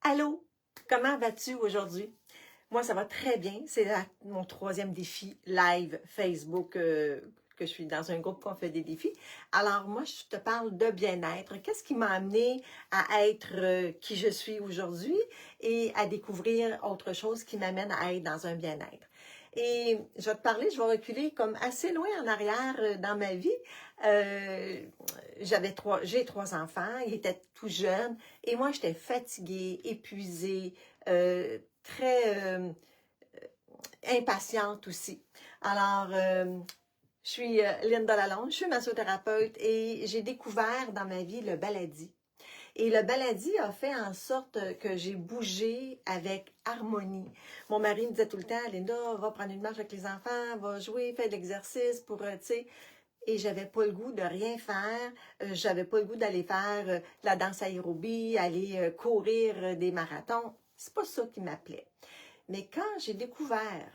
Allô, comment vas-tu aujourd'hui? Moi, ça va très bien. C'est mon troisième défi live Facebook que je suis dans un groupe qu'on fait des défis. Alors, moi, je te parle de bien-être. Qu'est-ce qui m'a amené à être qui je suis aujourd'hui et à découvrir autre chose qui m'amène à être dans un bien-être? Et je vais te parler, je vais reculer comme assez loin en arrière dans ma vie. Euh, j'ai trois enfants, ils étaient tout jeunes et moi, j'étais fatiguée, épuisée, très impatiente aussi. Alors, je suis Linda Lalonde, je suis massothérapeute et j'ai découvert dans ma vie le baladi. Et le baladi a fait en sorte que j'ai bougé avec harmonie. Mon mari me disait tout le temps, Linda, va prendre une marche avec les enfants, va jouer, fais de l'exercice pour, tu sais, et j'avais pas le goût de rien faire. J'avais pas le goût d'aller faire la danse aérobie, aller courir des marathons. C'est pas ça qui m'appelait. Mais quand j'ai découvert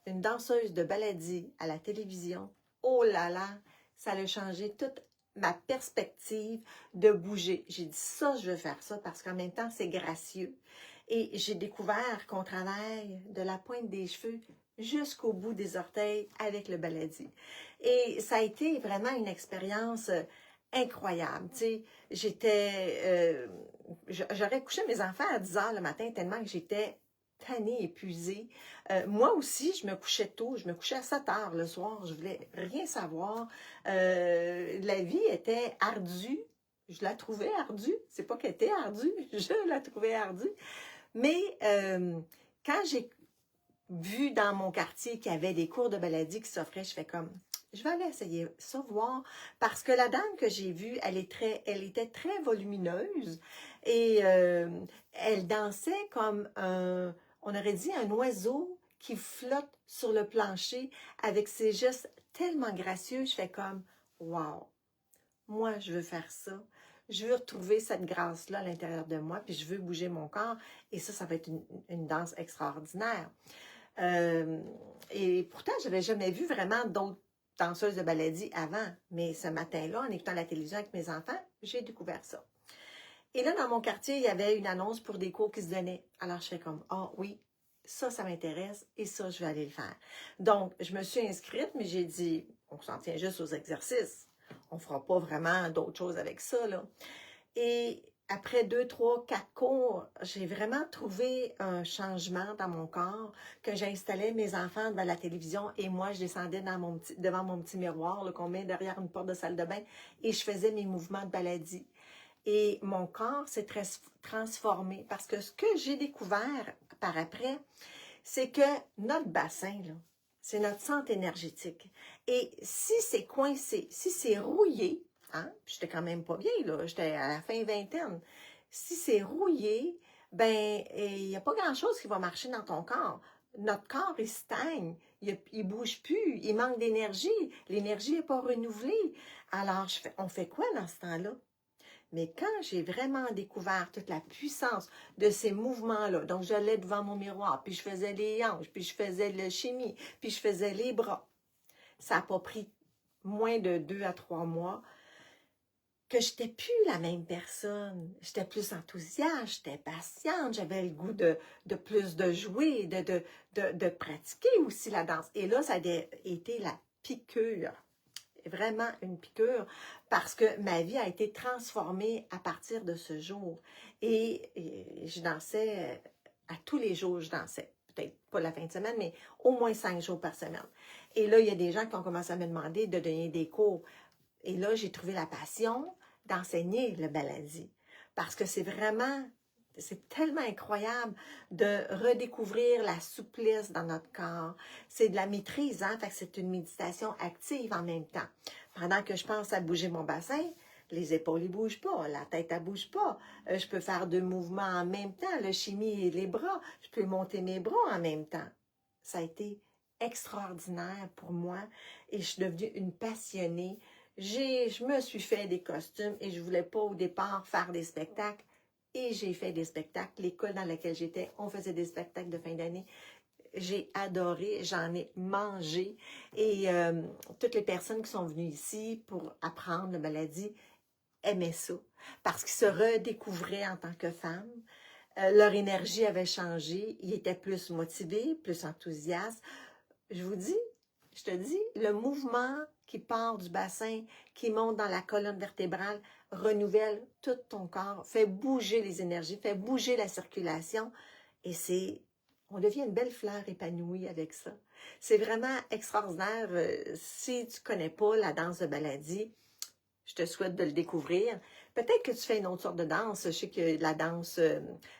une danseuse de baladi à la télévision, oh là là, ça a changé toute ma perspective de bouger. J'ai dit ça, je veux faire ça parce qu'en même temps, c'est gracieux. Et j'ai découvert qu'on travaille de la pointe des cheveux jusqu'au bout des orteils avec le baladi. Et ça a été vraiment une expérience incroyable. Tu sais, j'aurais couché mes enfants à 10 heures le matin tellement que j'étais tannée, épuisée. Moi aussi, je me couchais tôt. Je me couchais à 7 heures le soir. Je voulais rien savoir. La vie était ardue. Je la trouvais ardue. C'est pas qu'elle était ardue. Je la trouvais ardue. Mais quand j'ai vu dans mon quartier qu'il y avait des cours de baladi qui s'offraient, je fais comme, je vais aller essayer ça, voir, parce que la dame que j'ai vue, elle était très volumineuse et elle dansait comme on aurait dit un oiseau qui flotte sur le plancher avec ses gestes tellement gracieux. Je fais comme, wow, moi je veux faire ça. Je veux retrouver cette grâce-là à l'intérieur de moi, puis je veux bouger mon corps. Et ça va être une danse extraordinaire. Et pourtant, je n'avais jamais vu vraiment d'autres danseuses de baladi avant. Mais ce matin-là, en écoutant la télévision avec mes enfants, j'ai découvert ça. Et là, dans mon quartier, il y avait une annonce pour des cours qui se donnaient. Alors, je fais comme, ah oui, ça m'intéresse et ça, je vais aller le faire. Donc, je me suis inscrite, mais j'ai dit, on s'en tient juste aux exercices. On ne fera pas vraiment d'autres choses avec ça, là. Et après 2, 3, 4 cours, j'ai vraiment trouvé un changement dans mon corps, que j'installais mes enfants devant la télévision et moi, je descendais devant mon petit miroir qu'on met derrière une porte de salle de bain et je faisais mes mouvements de baladi. Et mon corps s'est transformé parce que ce que j'ai découvert par après, c'est que notre bassin, là, c'est notre centre énergétique. Et si c'est coincé, si c'est rouillé, hein, j'étais quand même pas vieille, là, j'étais à la fin vingtaine, si c'est rouillé, ben, il n'y a pas grand-chose qui va marcher dans ton corps. Notre corps, il stagne, il bouge plus, il manque d'énergie, l'énergie n'est pas renouvelée. Alors, on fait quoi dans ce temps-là? Mais quand j'ai vraiment découvert toute la puissance de ces mouvements-là, donc j'allais devant mon miroir, puis je faisais les hanches, puis je faisais le chimie, puis je faisais les bras, ça n'a pas pris moins de 2 à 3 mois que je n'étais plus la même personne. J'étais plus enthousiaste, j'étais patiente, j'avais le goût de plus de jouer, de pratiquer aussi la danse. Et là, ça a été la piqûre. Vraiment une piqûre parce que ma vie a été transformée à partir de ce jour. Et je dansais à tous les jours, je dansais. Peut-être pas la fin de semaine, mais au moins 5 jours par semaine. Et là, il y a des gens qui ont commencé à me demander de donner des cours. Et là, j'ai trouvé la passion d'enseigner le baladi. Parce que c'est tellement incroyable de redécouvrir la souplesse dans notre corps. C'est de la maîtrise, hein? Fait que c'est une méditation active en même temps. Pendant que je pense à bouger mon bassin, les épaules ne bougent pas, la tête ne bouge pas. Je peux faire 2 mouvements en même temps, le chimie et les bras. Je peux monter mes bras en même temps. Ça a été extraordinaire pour moi et je suis devenue une passionnée. Je me suis fait des costumes et je ne voulais pas au départ faire des spectacles. Et j'ai fait des spectacles. L'école dans laquelle j'étais, on faisait des spectacles de fin d'année. J'ai adoré, j'en ai mangé. Et toutes les personnes qui sont venues ici pour apprendre le baladi aimaient ça. Parce qu'ils se redécouvraient en tant que femmes. Leur énergie avait changé. Ils étaient plus motivés, plus enthousiastes. Je vous dis, je te dis, le mouvement qui part du bassin, qui monte dans la colonne vertébrale, renouvelle tout ton corps, fait bouger les énergies, fait bouger la circulation. Et on devient une belle fleur épanouie avec ça. C'est vraiment extraordinaire. Si tu ne connais pas la danse de Baladi, je te souhaite de le découvrir. Peut-être que tu fais une autre sorte de danse. Je sais que la danse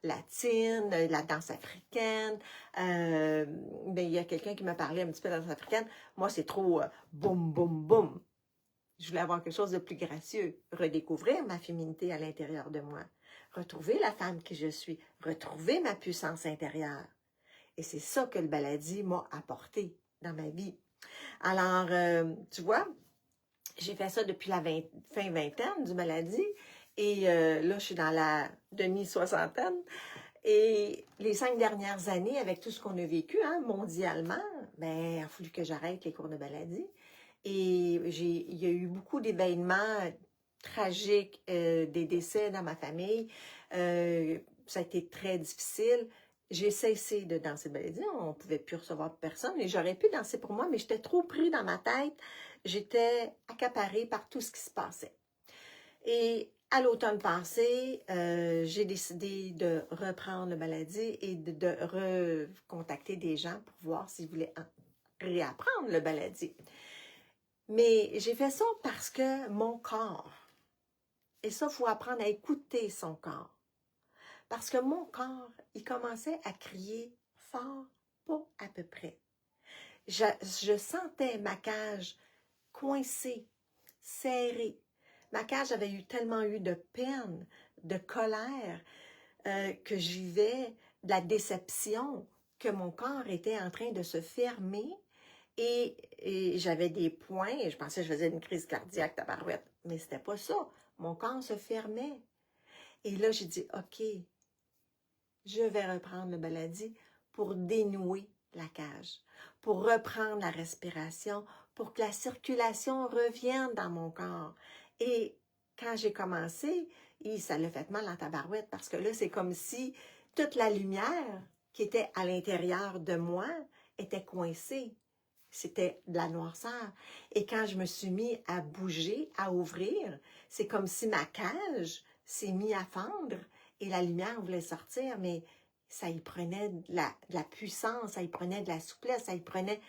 latine, la danse africaine. Ben, il y a quelqu'un qui m'a parlé un petit peu de la danse africaine. Moi, c'est trop boum, boum, boum. Je voulais avoir quelque chose de plus gracieux. Redécouvrir ma féminité à l'intérieur de moi. Retrouver la femme que je suis. Retrouver ma puissance intérieure. Et c'est ça que le Baladi m'a apporté dans ma vie. Alors, tu vois, j'ai fait ça depuis la fin vingtaine du Baladi. Et là, je suis dans la demi-soixantaine. Et les 5 dernières années, avec tout ce qu'on a vécu mondialement, ben, il a fallu que j'arrête les cours de Baladi. Et il y a eu beaucoup d'événements tragiques, des décès dans ma famille. Ça a été très difficile. J'ai cessé de danser le Baladi. On ne pouvait plus recevoir personne. Et j'aurais pu danser pour moi, mais j'étais trop pris dans ma tête. J'étais accaparée par tout ce qui se passait. Et à l'automne passé, j'ai décidé de reprendre le Baladi et de recontacter des gens pour voir s'ils voulaient réapprendre le Baladi. Mais j'ai fait ça parce que mon corps, et ça, il faut apprendre à écouter son corps. Parce que mon corps, il commençait à crier fort, pas à peu près. Je sentais ma cage coincée, serrée. Ma cage avait tellement eu de peine, de colère, que je vivais de la déception, que mon corps était en train de se fermer et j'avais des points, et je pensais que je faisais une crise cardiaque, tabarouette, mais c'était pas ça. Mon corps se fermait. Et là, j'ai dit, OK, je vais reprendre le Baladi pour dénouer la cage, pour reprendre la respiration, pour que la circulation revienne dans mon corps. Et quand j'ai commencé, ça l'a fait mal en tabarouette parce que là, c'est comme si toute la lumière qui était à l'intérieur de moi était coincée. C'était de la noirceur. Et quand je me suis mis à bouger, à ouvrir, c'est comme si ma cage s'est mise à fendre et la lumière voulait sortir, mais ça y prenait de la puissance, ça y prenait de la souplesse, ça y prenait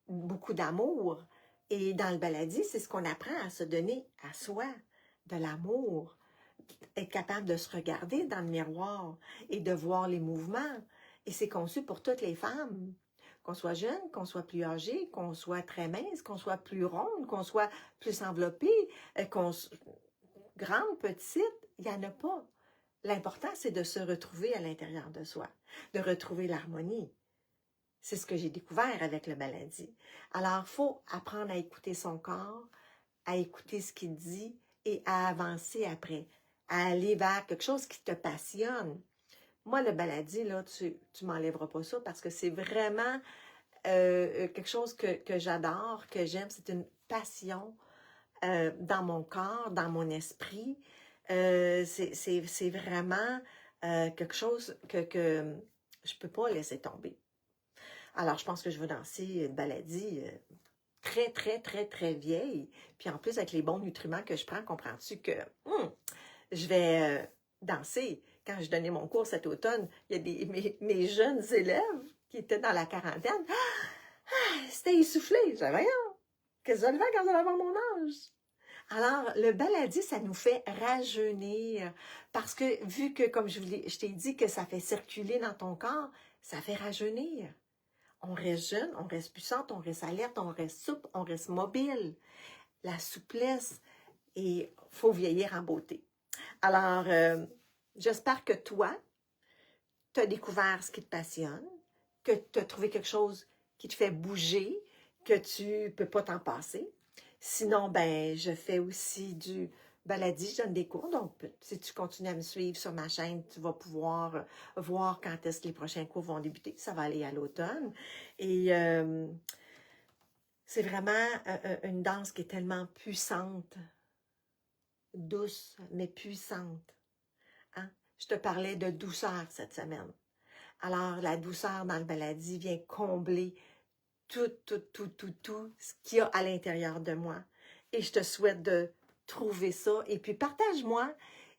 beaucoup d'amour. Et dans le Baladi, c'est ce qu'on apprend à se donner à soi, de l'amour, être capable de se regarder dans le miroir et de voir les mouvements. Et c'est conçu pour toutes les femmes. Qu'on soit jeune, qu'on soit plus âgé, qu'on soit très mince, qu'on soit plus ronde, qu'on soit plus enveloppée, grande, petite, il n'y en a pas. L'important, c'est de se retrouver à l'intérieur de soi, de retrouver l'harmonie. C'est ce que j'ai découvert avec le Baladi. Alors, il faut apprendre à écouter son corps, à écouter ce qu'il dit et à avancer après, à aller vers quelque chose qui te passionne. Moi, le Baladi, là, tu m'enlèveras pas ça parce que c'est vraiment quelque chose que j'adore, que j'aime. C'est une passion dans mon corps, dans mon esprit. C'est vraiment quelque chose que je ne peux pas laisser tomber. Alors, je pense que je vais danser une Baladi très, très, très, très vieille. Puis en plus, avec les bons nutriments que je prends, comprends-tu que je vais danser. Quand je donnais mon cours cet automne, il y a mes jeunes élèves qui étaient dans la quarantaine. C'était essoufflé. J'ai dit, voyons, qu'est-ce que je vais faire quand je vais avoir mon âge? Alors, le Baladi, ça nous fait rajeunir. Parce que, vu que, comme je t'ai dit, que ça fait circuler dans ton corps, ça fait rajeunir. On reste jeune, on reste puissante, on reste alerte, on reste souple, on reste mobile. La souplesse, et il faut vieillir en beauté. Alors, j'espère que toi, tu as découvert ce qui te passionne, que tu as trouvé quelque chose qui te fait bouger, que tu ne peux pas t'en passer. Sinon, ben, je fais aussi du Baladi, je donne des cours. Donc, si tu continues à me suivre sur ma chaîne, tu vas pouvoir voir quand est-ce que les prochains cours vont débuter. Ça va aller à l'automne. Et c'est vraiment une danse qui est tellement puissante, douce, mais puissante. Hein? je te parlais de douceur cette semaine. Alors, la douceur dans le baladi vient combler tout ce qu'il y a à l'intérieur de moi. Et je te souhaite de trouver ça. Et puis, partage-moi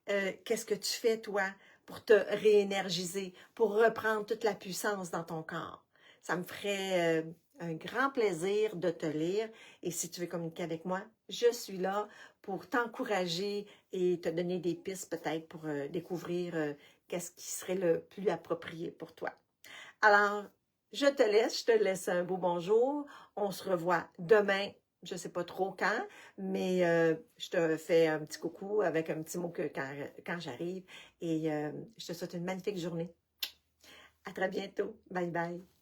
qu'est-ce que tu fais, toi, pour te réénergiser, pour reprendre toute la puissance dans ton corps. Ça me ferait un grand plaisir de te lire. Et si tu veux communiquer avec moi, je suis là pour t'encourager et te donner des pistes peut-être pour découvrir qu'est-ce qui serait le plus approprié pour toi. Alors, je te laisse un beau bonjour. On se revoit demain, je ne sais pas trop quand, mais je te fais un petit coucou avec un petit mot quand j'arrive et je te souhaite une magnifique journée. À très bientôt. Bye bye.